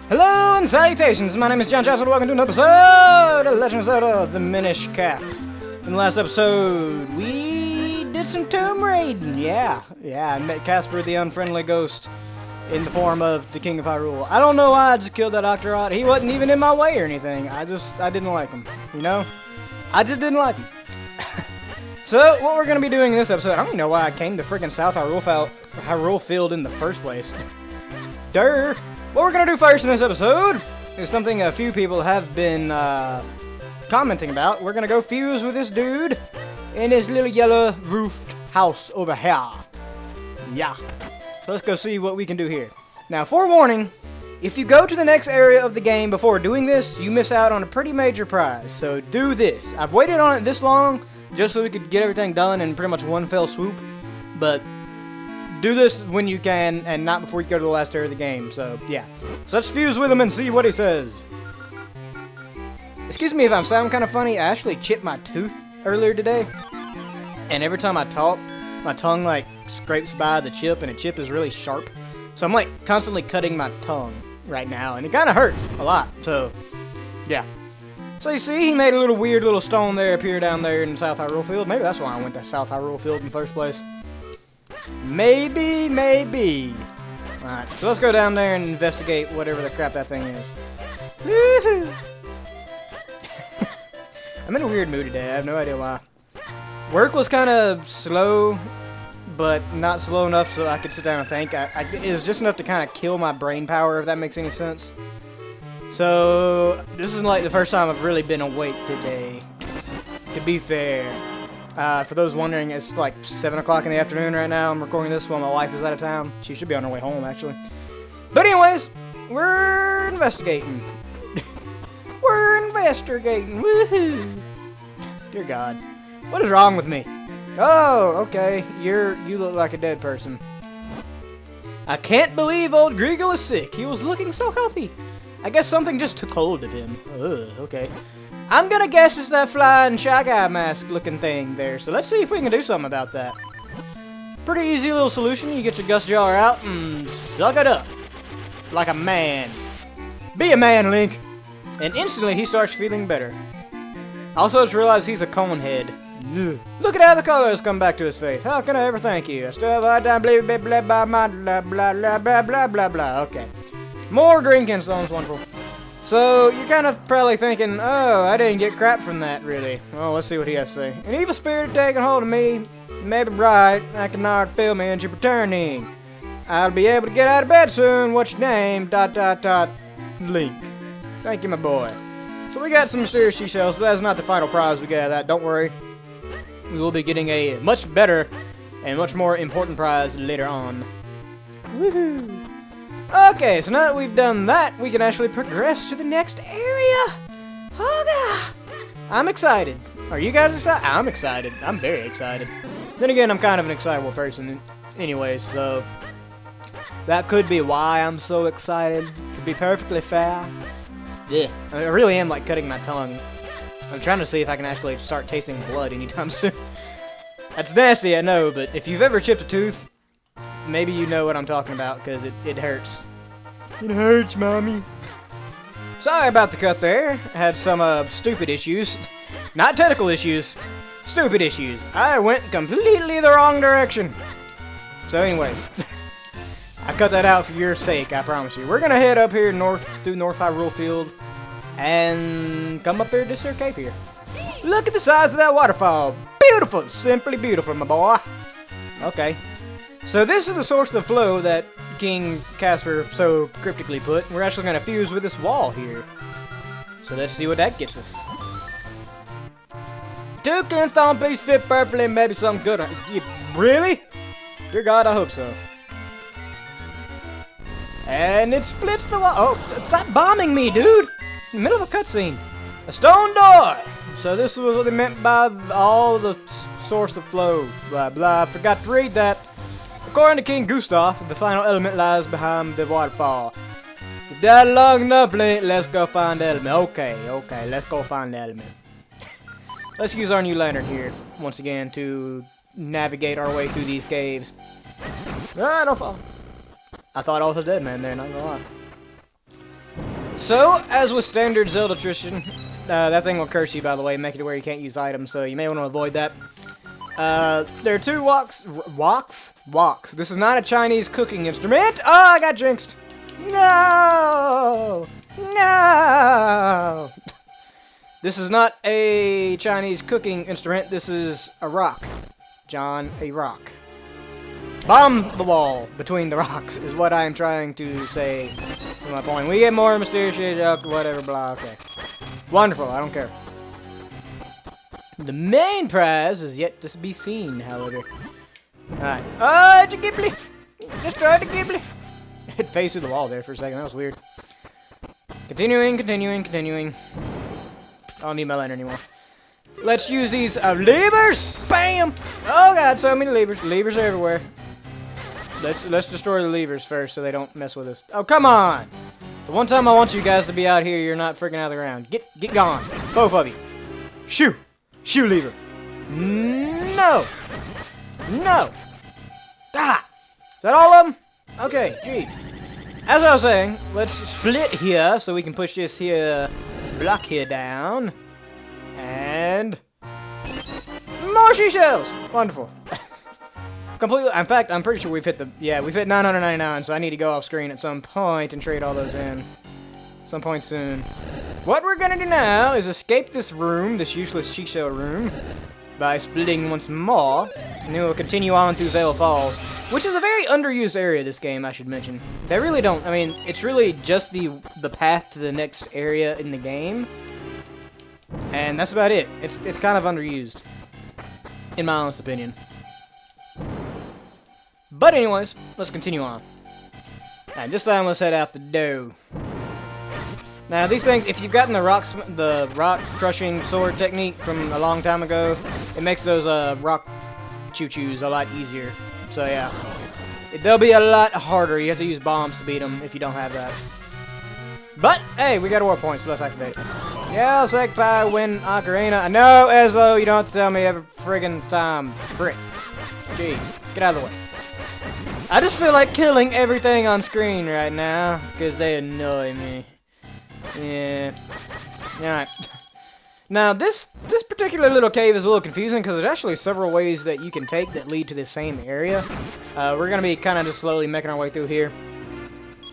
Hello and salutations, my name is John Johnson, welcome to an episode of Legend of Zelda, the Minish Cap. In the last episode, we did some tomb raiding, yeah, I met Casper the unfriendly ghost in the form of the King of Hyrule. I don't know why I just killed that Octorok, he wasn't even in my way or anything, I didn't like him, you know? I just didn't like him. So, what we're going to be doing in this episode, I don't even know why I came to freaking South Hyrule Field in the first place. Durr! What we're going to do first in this episode is something a few people have been commenting about. We're going to go fuse with this dude in his little yellow roofed house over here. Yeah. So let's go see what we can do here. Now, forewarning, if you go to the next area of the game before doing this, you miss out on a pretty major prize. So do this. I've waited on it this long just so we could get everything done in pretty much one fell swoop. But do this when you can, and not before you go to the last area of the game, so, yeah. So let's fuse with him and see what he says. Excuse me if I'm sounding kind of funny, I actually chipped my tooth earlier today. And every time I talk, my tongue, like, scrapes by the chip, and the chip is really sharp. So I'm, like, constantly cutting my tongue right now, and it kind of hurts a lot, so, yeah. So you see, he made a little weird little stone there appear down there in South Hyrule Field. Maybe that's why I went to South Hyrule Field in the first place. Maybe. Alright, so let's go down there and investigate whatever the crap that thing is. Woohoo! I'm in a weird mood today, I have no idea why. Work was kind of slow, but not slow enough so I could sit down and think. It was just enough to kind of kill my brain power, if that makes any sense. So, this isn't like the first time I've really been awake today, to be fair. For those wondering, it's like 7 o'clock in the afternoon right now. I'm recording this while my wife is out of town. She should be on her way home, actually. But anyways, we're investigating. We're investigating. Woohoo! Dear God. What is wrong with me? Oh, okay. You look like a dead person. I can't believe old Griegal is sick. He was looking so healthy. I guess something just took hold of him. Ugh, okay. I'm gonna guess it's that flying shy guy mask looking thing there, so let's see if we can do something about that. Pretty easy little solution. You get your gust jar out and suck it up. Like a man. Be a man, Link. And instantly he starts feeling better. Also just realized he's a cone head. Ugh. Look at how the colors come back to his face. How can I ever thank you? I still have a hard time blah blah blah blah blah blah blah blah blah blah blah. Okay. More green Kinstones, wonderful. So, you're kind of probably thinking, oh, I didn't get crap from that, really. Well, let's see what he has to say. An evil spirit taking hold of me. Maybe right. I can not feel me into returning. I'll be able to get out of bed soon. What's your name? ... Link. Thank you, my boy. So we got some mysterious seashells, but that's not the final prize we get out of that. Don't worry. We will be getting a much better and much more important prize later on. Woohoo! Okay, so now that we've done that, we can actually progress to the next area. Oh, God. I'm excited. Are you guys excited? I'm excited. I'm very excited. Then again, I'm kind of an excitable person anyways, so that could be why I'm so excited. To be perfectly fair. Yeah, I really am like cutting my tongue. I'm trying to see if I can actually start tasting blood anytime soon. That's nasty, I know, but if you've ever chipped a tooth, maybe you know what I'm talking about, because it hurts. It hurts, mommy. Sorry about the cut there. I had some stupid issues. Not technical issues. Stupid issues. I went completely the wrong direction. So anyways. I cut that out for your sake, I promise you. We're going to head up here through North Hyrule Field. And come up here to this here cave here. Look at the size of that waterfall. Beautiful. Simply beautiful, my boy. Okay. So this is the source of the flow that King Casper so cryptically put. We're actually going to fuse with this wall here. So let's see what that gets us. 2 Kinstone pieces fit perfectly, maybe something good. Really? Dear God, I hope so. And it splits the wall. Oh, stop bombing me, dude! In the middle of a cutscene. A stone door! So this was what they meant by all the source of flow. Blah, blah. I forgot to read that. According to King Gustav, the final element lies behind the waterfall. We've done long enough, Link. Let's go find the element. Okay, let's go find the element. Let's use our new lantern here, once again, to navigate our way through these caves. Ah, don't fall. I thought I was a dead man there, not gonna lie. So, as with standard Zelda tradition, that thing will curse you, by the way, make it to where you can't use items, so you may want to avoid that. There are two woks. Woks. This is not a Chinese cooking instrument. Oh, I got jinxed. No! No! This is not a Chinese cooking instrument. This is a rock. John, a rock. Bomb the wall between the rocks is what I am trying to say to my point. We get more mysterious shit, whatever, blah, okay. Wonderful, I don't care. The main prize is yet to be seen, however. Alright. Oh, it's a Ghibli! Destroy the Ghibli! It phased through the wall there for a second, that was weird. Continuing. I don't need my lantern anymore. Let's use these levers! Bam! Oh god, so many levers. Levers are everywhere. Let's destroy the levers first so they don't mess with us. Oh, come on! The one time I want you guys to be out here, you're not freaking out of the ground. Get gone. Both of you. Shoo! Shoo lever. No! No! Ah! Is that all of them? Okay, gee. As I was saying, let's split here so we can push this here block here down. And more seashells! Wonderful. Completely. In fact, I'm pretty sure we've hit we've hit 999, so I need to go off screen at some point and trade all those in. Some point soon. What we're gonna do now is escape this room, this useless seashell room, by splitting once more, and then we'll continue on through Vale Falls, which is a very underused area of this game, I should mention. They really don't. I mean, it's really just the path to the next area in the game. And that's about it. It's kind of underused, in my honest opinion. But anyways, let's continue on. Alright, this time let's head out the door. Now these things, if you've gotten the rock crushing sword technique from a long time ago, it makes those rock choo-choos a lot easier. So yeah, they'll be a lot harder. You have to use bombs to beat them if you don't have that. But hey, we got a war point, so let's activate it. Yeah, Sekpai, win Ocarina. I know, Ezlo, you don't have to tell me every friggin' time. Frick. Jeez, get out of the way. I just feel like killing everything on screen right now, because they annoy me. Yeah. Alright. Now, this particular little cave is a little confusing, because there's actually several ways that you can take that lead to the same area. We're going to be kind of just slowly making our way through here.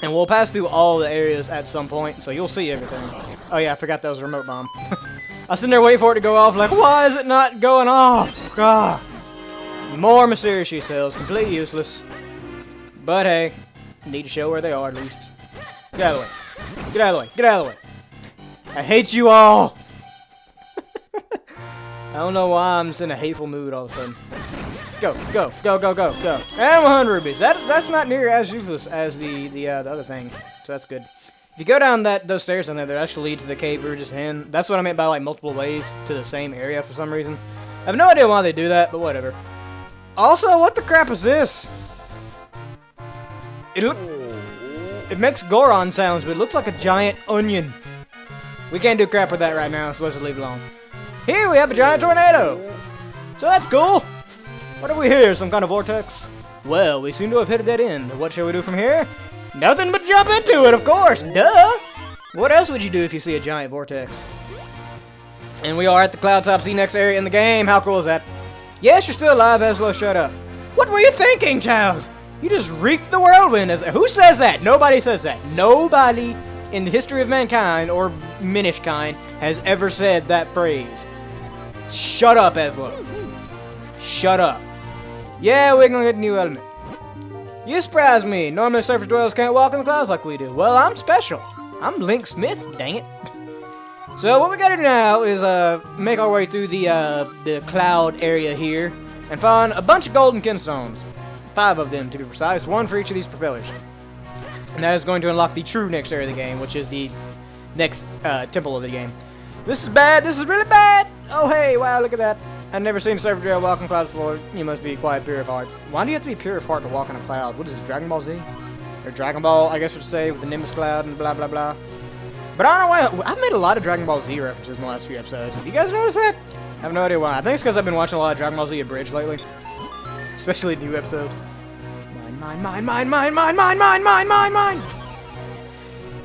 And we'll pass through all the areas at some point, so you'll see everything. Oh yeah, I forgot that was a remote bomb. I was sitting there waiting for it to go off, like, why is it not going off? Ah. More mysterious cells, completely useless. But hey, need to show where they are at least. Get out of the way. Get out of the way. Get out of the way. I hate you all. I don't know why I'm just in a hateful mood all of a sudden. Go. And 100 rubies. That's not near as useless as the other thing. So that's good. If you go down those stairs down there, they actually lead to the cave we were just in. That's what I meant by like multiple ways to the same area for some reason. I have no idea why they do that, but whatever. Also, what the crap is this? It makes Goron sounds, but it looks like a giant onion. We can't do crap with that right now, so let's just leave it alone. Here we have a giant tornado. So that's cool. What are we here? Some kind of vortex? Well, we seem to have hit a dead end. What shall we do from here? Nothing but jump into it, of course. Duh. What else would you do if you see a giant vortex? And we are at the Cloud Top Sea next area in the game. How cool is that? Yes, you're still alive, Ezlo. Shut up. What were you thinking, child? You just reaped the whirlwind. Who says that? Nobody says that. Nobody in the history of mankind or Minish kind has ever said that phrase. Shut up, Ezlo. Shut up. Yeah, we're gonna get a new element. You surprise me. Normally surface dwellers can't walk in the clouds like we do. Well, I'm special. I'm Link Smith, dang it. So what we gotta do now is make our way through the cloud area here and find a bunch of golden Kinstones. 5 of them to be precise, 1 for each of these propellers. And that is going to unlock the true next area of the game, which is the next temple of the game. This is bad. This is really bad. Oh hey, wow, look at that. I've never seen a surfer drill walk on clouds before. You must be quite pure of heart. Why do you have to be pure of heart to walk on a cloud? What is this, Dragon Ball Z? Or Dragon Ball, I guess you would say, with the Nimbus Cloud and blah, blah, blah. But I don't know why. I've made a lot of Dragon Ball Z references in the last few episodes. Have you guys noticed that? I have no idea why. I think it's because I've been watching a lot of Dragon Ball Z Abridged lately. Especially new episodes. Mine.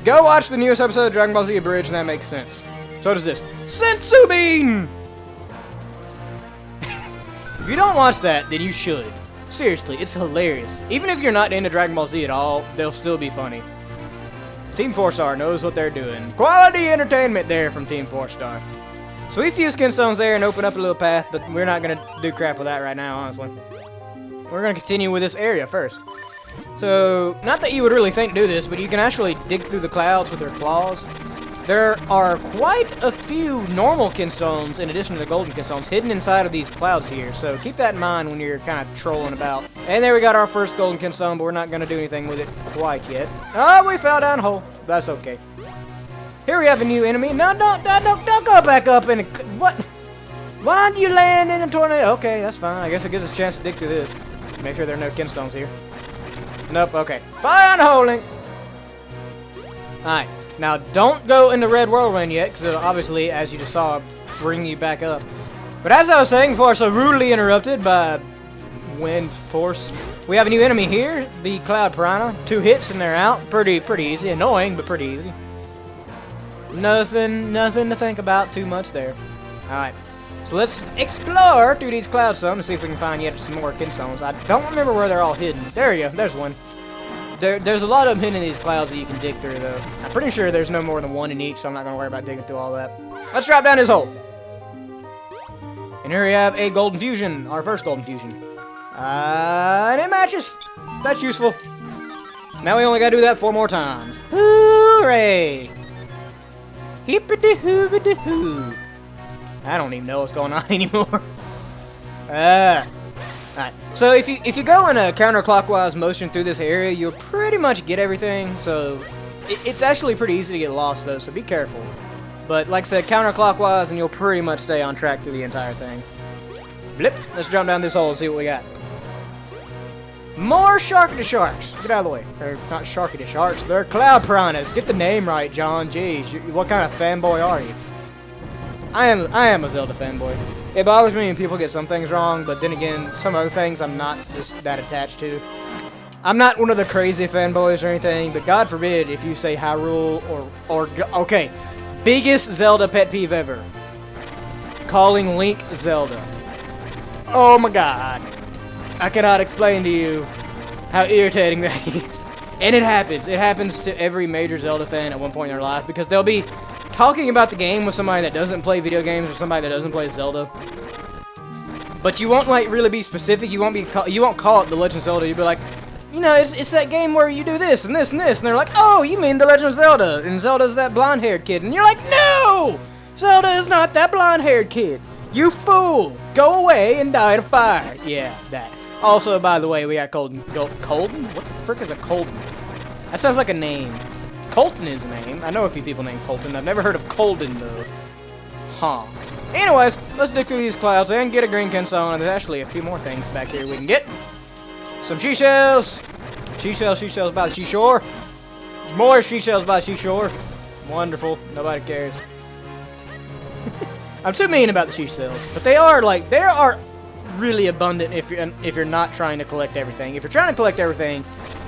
Go watch the newest episode of Dragon Ball Z Abridged, and that makes sense. So does this. Sensu Bean! If you don't watch that, then you should. Seriously, it's hilarious. Even if you're not into Dragon Ball Z at all, they'll still be funny. Team 4-Star knows what they're doing. Quality entertainment there from Team 4-Star. So we fuse Kinstones there and open up a little path, but we're not going to do crap with that right now, honestly. We're going to continue with this area first. So, not that you would really think to do this, but you can actually dig through the clouds with your claws. There are quite a few normal Kinstones, in addition to the golden Kinstones, hidden inside of these clouds here. So keep that in mind when you're kind of trolling about. And there we got our first golden Kinstone, but we're not going to do anything with it quite yet. Oh, we fell down a hole. That's okay. Here we have a new enemy. No, don't go back up in a... What? Why don't you land in a tornado? Okay, that's fine. I guess it gives us a chance to dig through this. Make sure there are no Kinstones here. Nope, okay. Fire holding. Alright. Now, don't go in the red whirlwind yet, because it'll obviously, as you just saw, bring you back up. But as I was saying before, so rudely interrupted by wind force, we have a new enemy here, the Cloud Piranha. 2 hits and they're out. Pretty easy. Annoying, but pretty easy. Nothing to think about too much there. Alright, so let's explore through these cloud some and see if we can find yet some more Kinstones. I don't remember where they're all hidden. There you go, there's one. There's a lot of them hidden in these clouds that you can dig through, though. I'm pretty sure there's no more than 1 in each, so I'm not going to worry about digging through all that. Let's drop down this hole. And here we have a golden fusion, our first golden fusion. And it matches. That's useful. Now we only got to do that 4 more times. Hooray! Hippity-hoobity-hoo. I don't even know what's going on anymore. Alright, so if you go in a counterclockwise motion through this area, you'll pretty much get everything. So it's actually pretty easy to get lost, though, so be careful. But like I said, counterclockwise, and you'll pretty much stay on track through the entire thing. Blip. Let's jump down this hole and see what we got. More Sharky Sharks. Get out of the way. They're not Sharky Sharks. They're Cloud Piranhas. Get the name right, John. Jeez, what kind of fanboy are you? I am a Zelda fanboy. It bothers me when people get some things wrong, but then again, some other things I'm not just that attached to. I'm not one of the crazy fanboys or anything, but God forbid if you say Hyrule or okay, biggest Zelda pet peeve ever. Calling Link Zelda. Oh my God. I cannot explain to you how irritating that is. And it happens. It happens to every major Zelda fan at one point in their life, because they'll be talking about the game with somebody that doesn't play video games or somebody that doesn't play Zelda. But you won't like really be specific. You won't call it The Legend of Zelda. You'll be like, you know, it's that game where you do this and this and this. And they're like, oh, you mean The Legend of Zelda. And Zelda's that blonde-haired kid. And you're like, no! Zelda is not that blonde-haired kid. You fool! Go away and die in a fire. Yeah, that. Also, by the way, we got Colton. Colton? What the frick is a Colton? That sounds like a name. Colton is a name. I know a few people named Colton. I've never heard of Colden, though. Huh. Anyways, let's dig through these clouds and get a green Kinstone. And there's actually a few more things back here we can get. Some seashells. Seashells by the seashore. More seashells by the seashore. Wonderful. Nobody cares. I'm too mean about the seashells, but they are really abundant if you're not trying to collect everything. If you're trying to collect everything,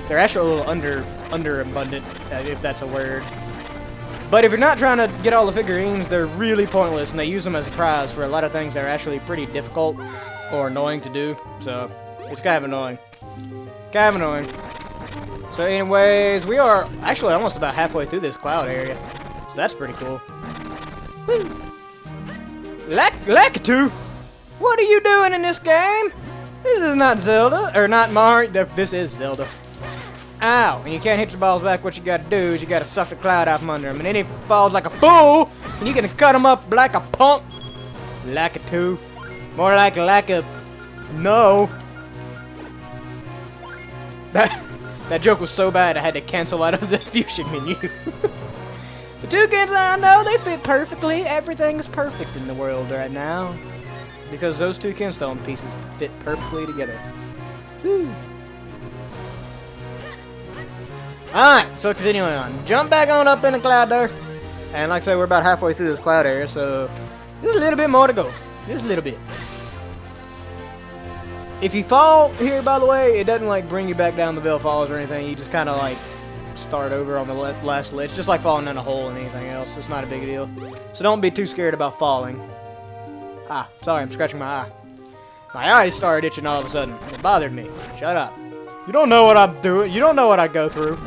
they're actually a little under abundant, if that's a word. But if you're not trying to get all the figurines, they're really pointless, and they use them as a prize for a lot of things that are actually pretty difficult or annoying to do. So it's kind of annoying. So anyways, we are actually almost about halfway through this cloud area, so that's pretty cool. Woo! Lakitu! What are you doing in this game? This is not Zelda, or not Mario. This is Zelda. Ow! And you can't hit your balls back. What you gotta do is you gotta suck the cloud out from under him, and then he falls like a fool, and you can cut him up like a punk. Lakitu. More like a no. That joke was so bad I had to cancel out of the fusion menu. The two kids I know, they fit perfectly. Everything is perfect in the world right now. Because those two Kinstone pieces fit perfectly together. Woo. Alright, so continuing on. Jump back on up in the cloud there. And like I said, we're about halfway through this cloud area, so just a little bit more to go. Just a little bit. If you fall here, by the way, it doesn't like bring you back down the Veil Falls or anything. You just kind of like start over on the last ledge. Just like falling in a hole and anything else. It's not a big deal. So don't be too scared about falling. Ah, sorry, I'm scratching my eye. My eyes started itching all of a sudden. It bothered me. Shut up. You don't know what I'm doing. You don't know what I go through.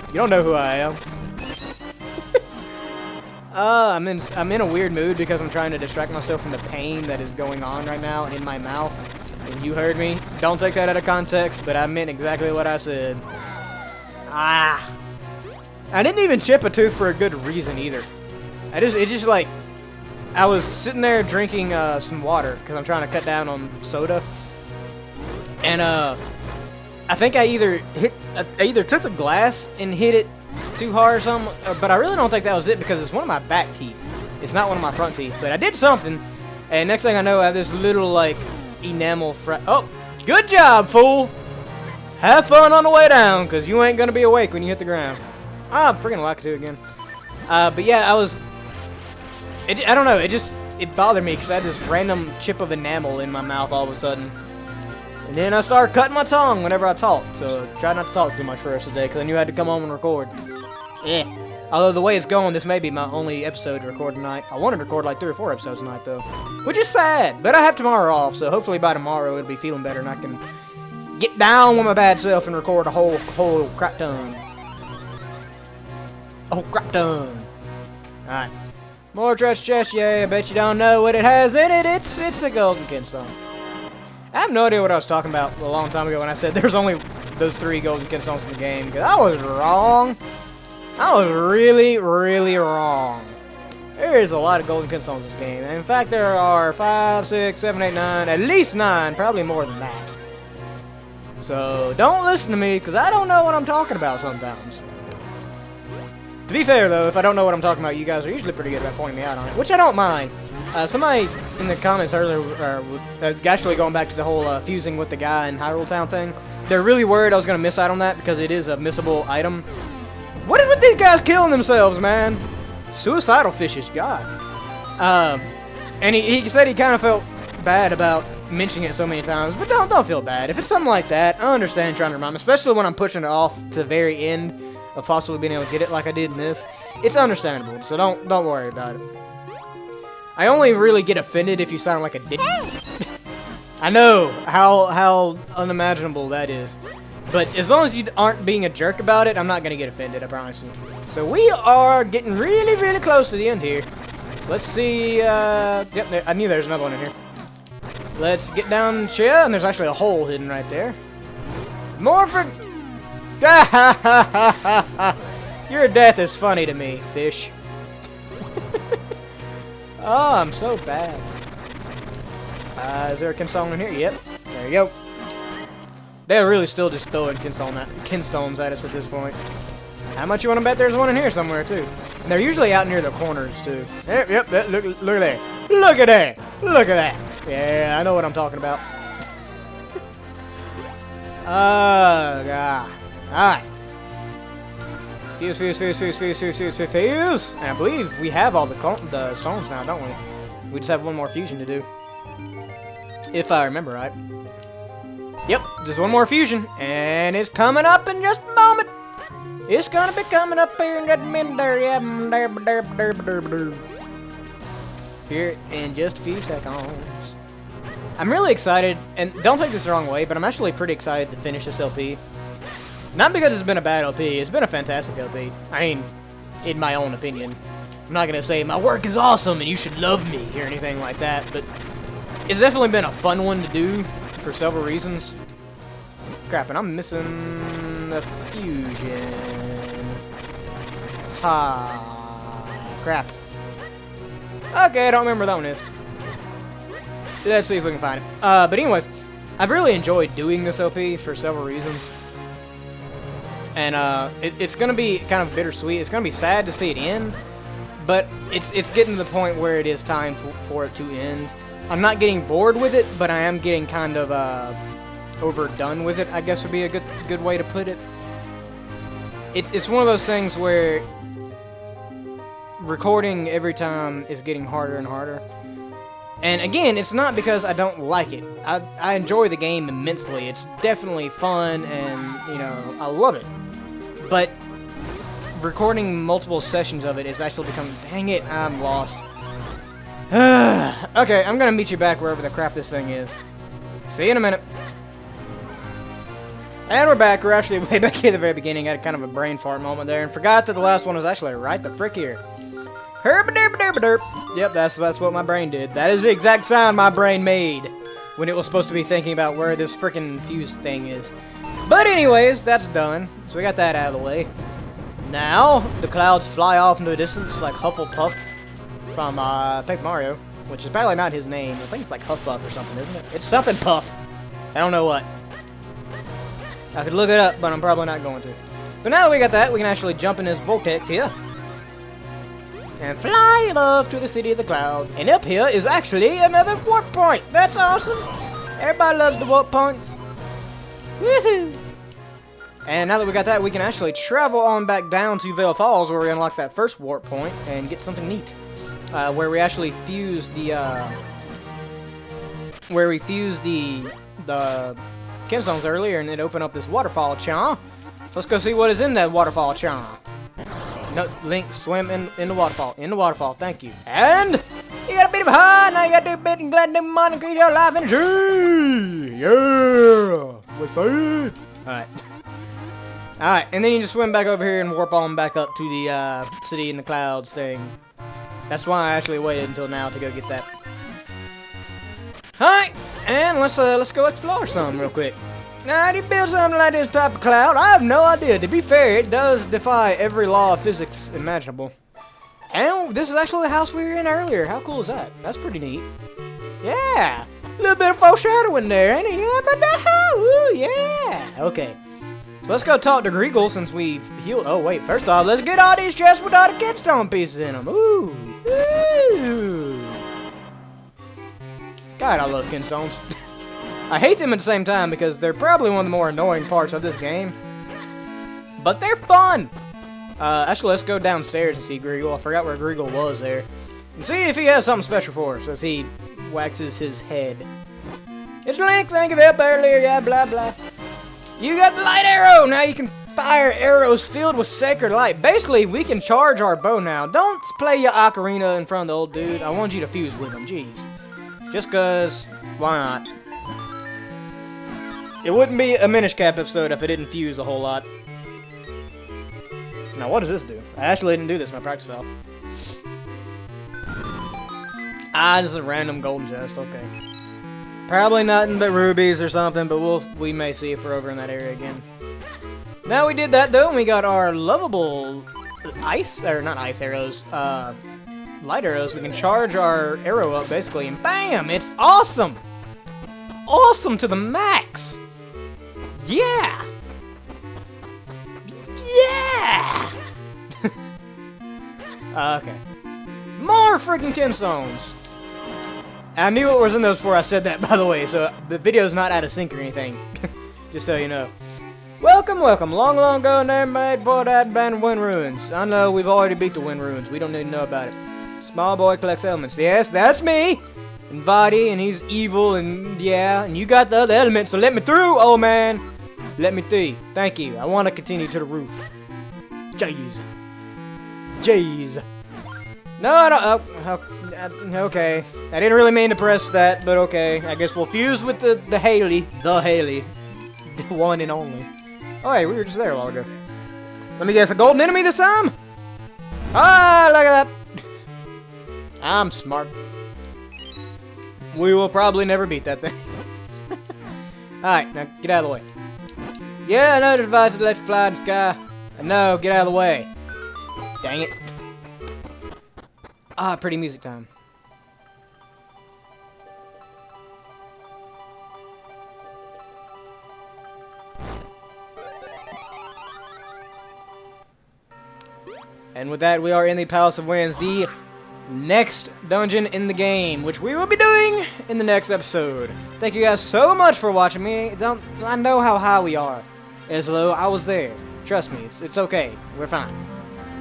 You don't know who I am. I'm in a weird mood because I'm trying to distract myself from the pain that is going on right now in my mouth. And you heard me. Don't take that out of context, but I meant exactly what I said. Ah. I didn't even chip a tooth for a good reason either. I was sitting there drinking some water because I'm trying to cut down on soda. And I think I either took the glass and hit it too hard or something, but I really don't think that was it because it's one of my back teeth. It's not one of my front teeth, but I did something, and next thing I know, I have this little, like, enamel Oh, good job, fool! Have fun on the way down, because you ain't going to be awake when you hit the ground. Ah, I'm freaking Lakitu again. But yeah, I don't know, it bothered me because I had this random chip of enamel in my mouth all of a sudden. And then I started cutting my tongue whenever I talked, so try not to talk too much for the rest of the day, because I knew I had to come home and record. Yeah. Although the way it's going, this may be my only episode to record tonight. I wanted to record like 3 or 4 episodes tonight, though. Which is sad, but I have tomorrow off, so hopefully by tomorrow it'll be feeling better and I can get down with my bad self and record a whole crap ton. Oh, crap ton. Alright. More treasure chest, yeah, I bet you don't know what it has in it. It's a golden Kinstone. I have no idea what I was talking about a long time ago when I said there's only those 3 golden Kinstones in the game, because I was wrong. I was really, really wrong. There is a lot of golden Kinstones in this game. In fact, there are 5, 6, 7, 8, 9, at least 9, probably more than that. So don't listen to me, because I don't know what I'm talking about sometimes. To be fair, though, if I don't know what I'm talking about, you guys are usually pretty good about pointing me out on it, which I don't mind. Somebody in the comments earlier, actually going back to the whole fusing with the guy in Hyrule Town thing, they're really worried I was going to miss out on that because it is a missable item. What is with these guys killing themselves, man? Suicidal Fishies, God. And he said he kind of felt bad about mentioning it so many times, but don't feel bad. If it's something like that, I understand trying to remind me, especially when I'm pushing it off to the very end of possibly being able to get it like I did in this. It's understandable, so don't worry about it. I only really get offended if you sound like a dick. I know how unimaginable that is. But as long as you aren't being a jerk about it, I'm not going to get offended, I promise you. So we are getting really, really close to the end here. Let's see, yep, I knew there was another one in here. Let's get down here, and there's actually a hole hidden right there. More for... Your death is funny to me, fish. Oh, I'm so bad. Is there a Kinstone in here? Yep. There you go. They're really still just throwing Kinstones at us at this point. How much you want to bet there's one in here somewhere, too? And they're usually out near the corners, too. Yep, look at there. Look at that. Look at that. Yeah, I know what I'm talking about. Oh, God. Alright. Fuse. And I believe we have all the stones now, don't we? We just have one more fusion to do. If I remember right. Yep, just one more fusion. And it's coming up in just a moment. It's gonna be coming up here in just a minute there. Yeah, here in just a few seconds. I'm really excited, and don't take this the wrong way, but I'm actually pretty excited to finish this LP. Not because it's been a bad LP, it's been a fantastic LP. I mean, in my own opinion. I'm not gonna say my work is awesome and you should love me or anything like that, but it's definitely been a fun one to do for several reasons. Crap, and I'm missing a fusion. Ha, crap. Okay, I don't remember what that one is. Let's see if we can find it. But anyways, I've really enjoyed doing this LP for several reasons. And it's going to be kind of bittersweet. It's going to be sad to see it end, but it's getting to the point where it is time for it to end. I'm not getting bored with it, but I am getting kind of overdone with it, I guess would be a good way to put it. It's one of those things where recording every time is getting harder and harder. And again, it's not because I don't like it. I enjoy the game immensely. It's definitely fun and, you know, I love it. But recording multiple sessions of it is actually becoming... Dang it, I'm lost. Okay, I'm gonna meet you back wherever the crap this thing is. See you in a minute. And we're back. We're actually way back here at the very beginning. I had kind of a brain fart moment there and forgot that the last one was actually right the frick here. Herb-a-derp-a-derp-a-derp. Yep, that's what my brain did. That is the exact sound my brain made when it was supposed to be thinking about where this frickin' fuse thing is. But anyways, that's done. So we got that out of the way. Now, the clouds fly off into the distance like Hufflepuff from Paper Mario, which is probably not his name. I think it's like Huffpuff or something, isn't it? It's something Puff. I don't know what. I could look it up, but I'm probably not going to. But now that we got that, we can actually jump in this vortex here. And fly off to the city of the clouds. And up here is actually another warp point. That's awesome. Everybody loves the warp points. Woohoo! And now that we got that, we can actually travel on back down to Vale Falls, where we unlock that first warp point and get something neat. Where we actually fuse the Kinstones earlier, and it opened up this waterfall charm. Let's go see what is in that waterfall charm. No, Link, swim in the waterfall. In the waterfall, thank you. And you got a bit of high, now you got to do a bit and glad new money, increase your life energy. Yeah, what's that? Alright. Alright, and then you just swim back over here and warp on back up to the city in the clouds thing. That's why I actually waited until now to go get that. Alright, and let's go explore some real quick. Now, how do you build something like this type of cloud? I have no idea. To be fair, it does defy every law of physics imaginable. And this is actually the house we were in earlier. How cool is that? That's pretty neat. Yeah, a little bit of foreshadowing there, ain't it? Yeah, but ooh, yeah. Okay, so let's go talk to Greagle since we've healed. Oh wait, first off, let's get all these chests with all the Kinstone pieces in them. Ooh, ooh. God, I love Kinstones. I hate them at the same time because they're probably one of the more annoying parts of this game. But they're fun! Actually, let's go downstairs and see Greagle. I forgot where Greagle was there. And see if he has something special for us as he waxes his head. It's Link, thank you for help earlier, yeah, blah, blah. You got the light arrow! Now you can fire arrows filled with sacred light. Basically, we can charge our bow now. Don't play your ocarina in front of the old dude. I want you to fuse with him, jeez. Just cause, why not? It wouldn't be a Minish Cap episode if it didn't fuse a whole lot. Now, what does this do? I actually didn't do this in my practice valve. Ah, this is a random golden chest, okay. Probably nothing but rubies or something, but we may see if we're over in that area again. Now we did that though, and we got our lovable ice, or not ice arrows, light arrows. We can charge our arrow up basically, and bam! It's awesome! Awesome to the max! Yeah! Yeah! Okay. More freaking Kinstones! I knew what was in those before I said that, by the way, so the video's not out of sync or anything. Just so you know. Welcome, welcome. Long, long ago, never made boy that band Wind Ruins. I know, we've already beat the Wind Ruins. We don't need to know about it. Small boy collects elements. Yes, that's me! And Vaati, and he's evil, and yeah, and you got the other elements, so let me through, old man! Let me through. Thank you. I want to continue to the roof. Jeez. Jeez. No, I don't. Okay. I didn't really mean to press that, but okay. I guess we'll fuse with the Haley. The Haley. The one and only. Oh, hey, we were just there a while ago. Let me guess, a golden enemy this time? Ah, look at that. I'm smart. We will probably never beat that thing. Alright, now get out of the way. Yeah, I know the device to let you fly in the sky. I know, get out of the way. Dang it. Ah, pretty music time. And with that, we are in the Palace of Winds, the next dungeon in the game, which we will be doing in the next episode. Thank you guys so much for watching me. I know how high we are. Ezlo, I was there. Trust me, it's okay. We're fine.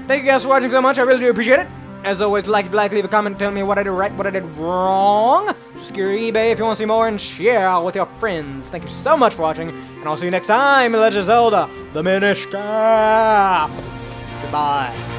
Thank you guys for watching so much. I really do appreciate it. As always, like if you like, leave a comment telling me what I did right, what I did wrong. Subscribe to eBay if you want to see more, and share with your friends. Thank you so much for watching, and I'll see you next time in Legend of Zelda: The Minish Cap. Goodbye.